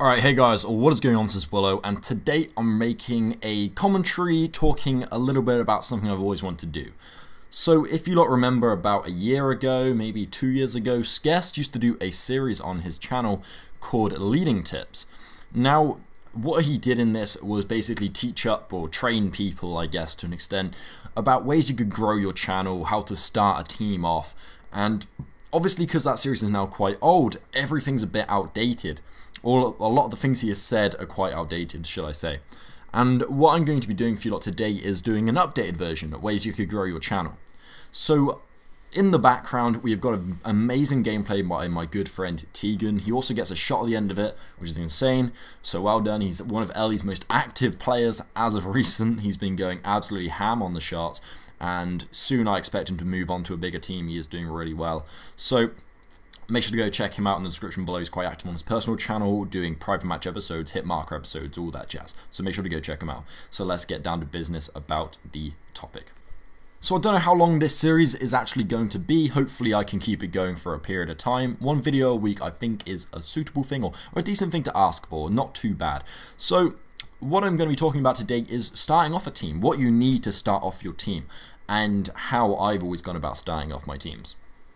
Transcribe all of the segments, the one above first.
Alright, hey guys, what is going on? This is Willow, and today I'm making a commentary talking a little bit about something I've always wanted to do. So if you lot remember, about a year ago, maybe 2 years ago, Skest used to do a series on his channel called Leading Tips. Now, what he did in this was basically teach up or train people, I guess to an extent, about ways you could grow your channel, how to start a team off, and obviously because that series is now quite old, everything's a bit outdated. A lot of the things he has said are quite outdated, should I say. And what I'm going to be doing for you lot today is doing an updated version of ways you could grow your channel. So in the background, we've got an amazing gameplay by my good friend Tegan. He also gets a shot at the end of it, which is insane. So well done. He's one of Ellie's most active players as of recent. He's been going absolutely ham on the shots, and soon I expect him to move on to a bigger team. He is doing really well. So make sure to go check him out in the description below. He's quite active on his personal channel, doing private match episodes, hit marker episodes, all that jazz. So make sure to go check him out. So let's get down to business about the topic. So I don't know how long this series is actually going to be. Hopefully I can keep it going for a period of time. One video a week I think is a suitable thing, or a decent thing to ask for, not too bad. So what I'm going to be talking about today is starting off a team, what you need to start off your team, and how I've always gone about starting off my teams.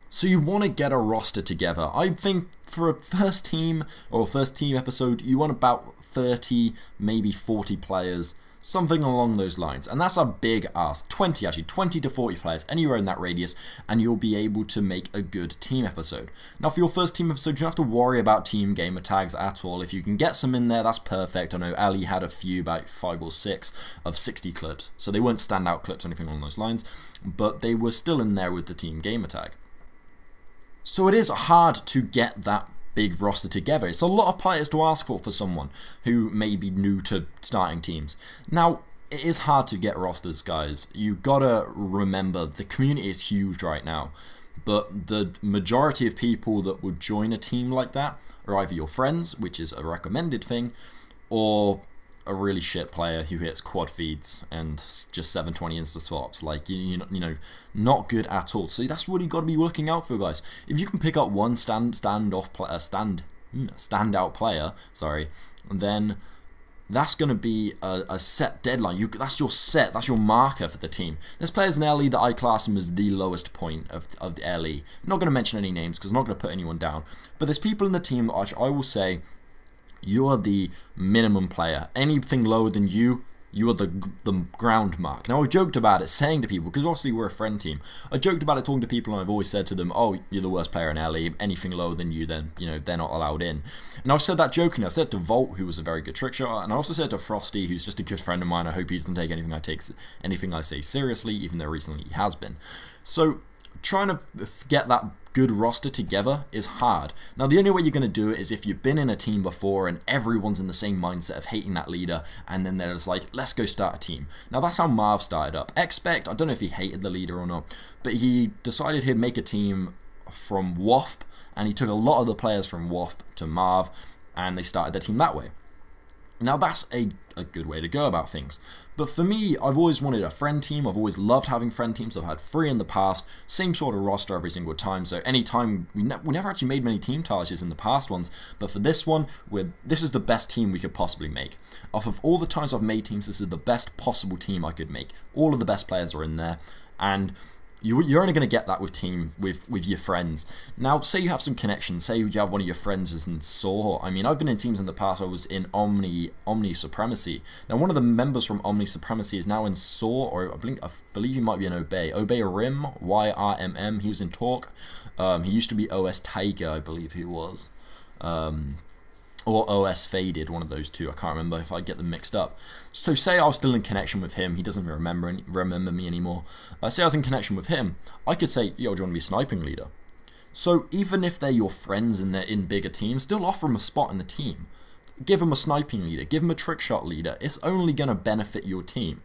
So you want to get a roster together. I think for a first team or first team episode, you want about 30, maybe 40 players, something along those lines. And that's a big ask. 20 to 40 players, anywhere in that radius, and you'll be able to make a good team episode. Now for your first team episode, you don't have to worry about team gamer tags at all. If you can get some in there, that's perfect. I know Ali had a few, about 5 or 6 of 60 clips. So they weren't standout clips or anything along those lines, but they were still in there with the team gamer tag. So it is hard to get that big roster together. It's a lot of players to ask for someone who may be new to starting teams. Now, it is hard to get rosters, guys. You gotta remember, the community is huge right now, but the majority of people that would join a team like that are either your friends, which is a recommended thing, or a really shit player who hits quad feeds and just 720 insta swaps, like you know, not good at all. So that's what you got to be looking out for, guys. If you can pick up one standout player, sorry, then that's going to be a set deadline. That's your marker for the team. There's players in LE that I class them as the lowest point of the LE. I'm not going to mention any names because I'm not going to put anyone down, but there's people in the team that I will say, you are the minimum player. Anything lower than you are the ground mark. Now, I've joked about it, saying to people, because obviously we're a friend team, I joked about it talking to people, and I've always said to them, oh, you're the worst player in LE, anything lower than you, then, you know, they're not allowed in. And I've said that jokingly. I said to Volt, who was a very good trick shot, and I also said to Frosty, who's just a good friend of mine. I hope he doesn't take anything I say seriously, even though recently he has been. So trying to get that good roster together is hard. Now the only way you're going to do it is if you've been in a team before and everyone's in the same mindset of hating that leader, and then they're just like, let's go start a team. Now that's how Marv started up. Expect, I don't know if he hated the leader or not, but he decided he'd make a team from WASP, and he took a lot of the players from WASP to Marv, and they started their team that way. Now that's a good way to go about things. But for me, I've always wanted a friend team. I've always loved having friend teams. I've had 3 in the past, same sort of roster every single time. So anytime, we never actually made many team targets in the past ones, but for this one, this is the best team we could possibly make. Off of all the times I've made teams, this is the best possible team I could make. All of the best players are in there, and you're only going to get that with your friends. Now, say you have some connections. Say you have one of your friends is in SOAR. I mean, I've been in teams in the past. I was in Omni Supremacy. Now, one of the members from Omni Supremacy is now in SOAR, or I believe he might be in Obey. Obey Rim, YRMM. He was in Talk. He used to be OS Tiger, I believe he was. Or OS Faded, one of those two. I can't remember if I get them mixed up. So say I was still in connection with him. He doesn't remember me anymore. Say I was in connection with him. I could say, yo, do you want to be sniping leader? So even if they're your friends and they're in bigger teams, still offer them a spot in the team. Give them a sniping leader. Give them a trick shot leader. It's only going to benefit your team.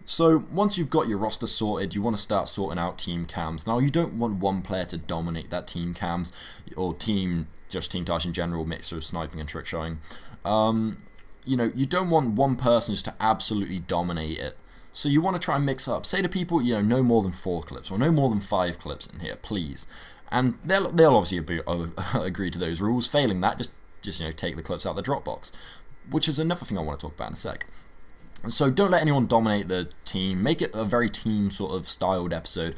So once you've got your roster sorted, you want to start sorting out team cams. Now you don't want one player to dominate that team cams, or just Teamtage in general, mixer of sniping and trick shotting. You know, you don't want one person just to absolutely dominate it. So you want to try and mix up. Say to people, you know, no more than 4 clips or no more than 5 clips in here, please. And they'll obviously agree to those rules. Failing that, just just, you know, take the clips out of the Dropbox, which is another thing I want to talk about in a sec. So don't let anyone dominate the team. Make it a very team sort of styled episode.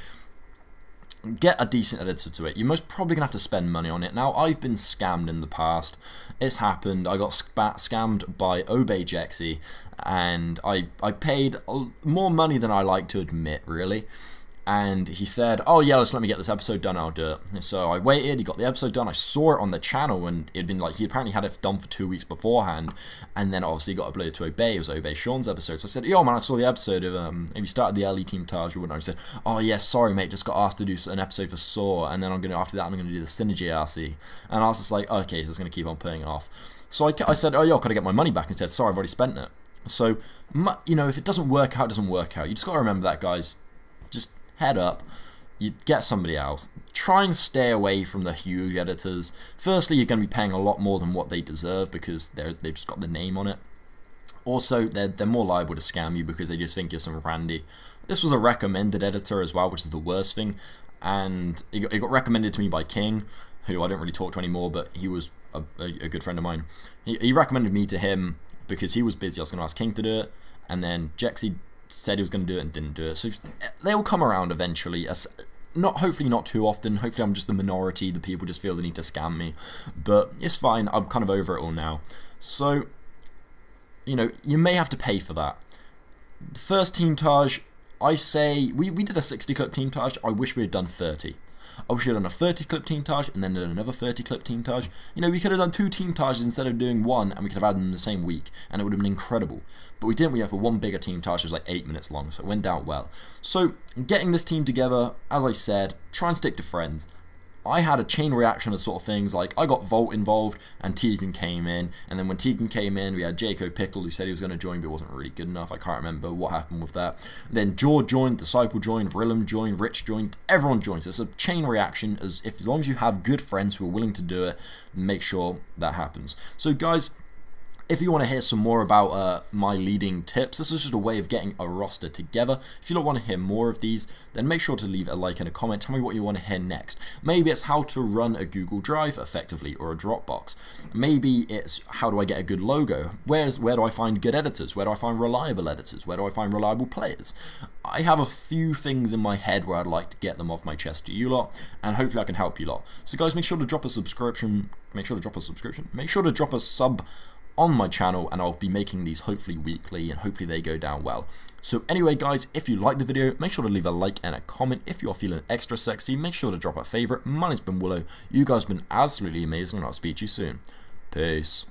Get a decent editor to it. You're most probably going to have to spend money on it. Now, I've been scammed in the past. It's happened. I got scammed by Jexy, and I paid more money than I like to admit, really. And he said, oh yeah, just let me get this episode done, I'll do it. And so I waited, he got the episode done, I saw it on the channel, and it'd been like, he apparently had it done for 2 weeks beforehand, and then obviously got uploaded to Obey. It was Obey Sean's episode. So I said, yo man, I saw the episode of, have you started the LE Teamtage or whatnot? He said, oh yeah, sorry mate, just got asked to do an episode for Saw, and then after that I'm going to do the Synergy RC. And I was just like, okay, so it's going to keep on putting it off. So I said, oh yo, could I get my money back? And said, sorry, I've already spent it. So, you know, if it doesn't work out, it doesn't work out. You just got to remember that, guys. Just head up, you get somebody else. Try and stay away from the huge editors. Firstly, you're going to be paying a lot more than what they deserve because they've just got the name on it. Also, they're more liable to scam you because they just think you're some randy. This was a recommended editor as well, which is the worst thing. And it got recommended to me by King, who I don't really talk to anymore, but he was a good friend of mine. He recommended me to him because he was busy. I was going to ask King to do it, and then Jexy said he was going to do it and didn't do it. So they will come around eventually. Hopefully not too often. Hopefully I'm just the minority. The people just feel the need to scam me. But it's fine. I'm kind of over it all now. So, you know, you may have to pay for that. The first Teamtage, I say, we did a 60 clip Teamtage. I wish we had done 30. I wish we had done a 30 clip Teamtage and then done another 30 clip Teamtage. You know, we could have done 2 Teamtages instead of doing 1, and we could have had them in the same week, and it would have been incredible. But we didn't. We went for one bigger Teamtage, which was like 8 minutes long, so it went out well. So, getting this team together, as I said, try and stick to friends. I had a chain reaction of sort of things like I got Volt involved and Tegan came in, and then when Tegan came in we had Jaco Pickle who said he was going to join but wasn't really good enough. I can't remember what happened with that. Then George joined, Disciple joined, Rillum joined, Rich joined, everyone joins. It's a chain reaction. As long as you have good friends who are willing to do it, make sure that happens. So guys, if you want to hear some more about my leading tips, this is just a way of getting a roster together. If you don't want to hear more of these, then make sure to leave a like and a comment. Tell me what you want to hear next. Maybe it's how to run a Google Drive effectively or a Dropbox. Maybe it's how do I get a good logo. Where do I find good editors? Where do I find reliable editors? Where do I find reliable players? I have a few things in my head where I'd like to get them off my chest to you lot, and hopefully I can help you lot. So guys, make sure to drop a subscription. Make sure to drop a sub on my channel, and I'll be making these hopefully weekly, and hopefully they go down well. So anyway guys, if you like the video, make sure to leave a like and a comment. If you're feeling extra sexy, make sure to drop a favorite. Mine has been Willow. You guys have been absolutely amazing, and I'll speak to you soon. Peace.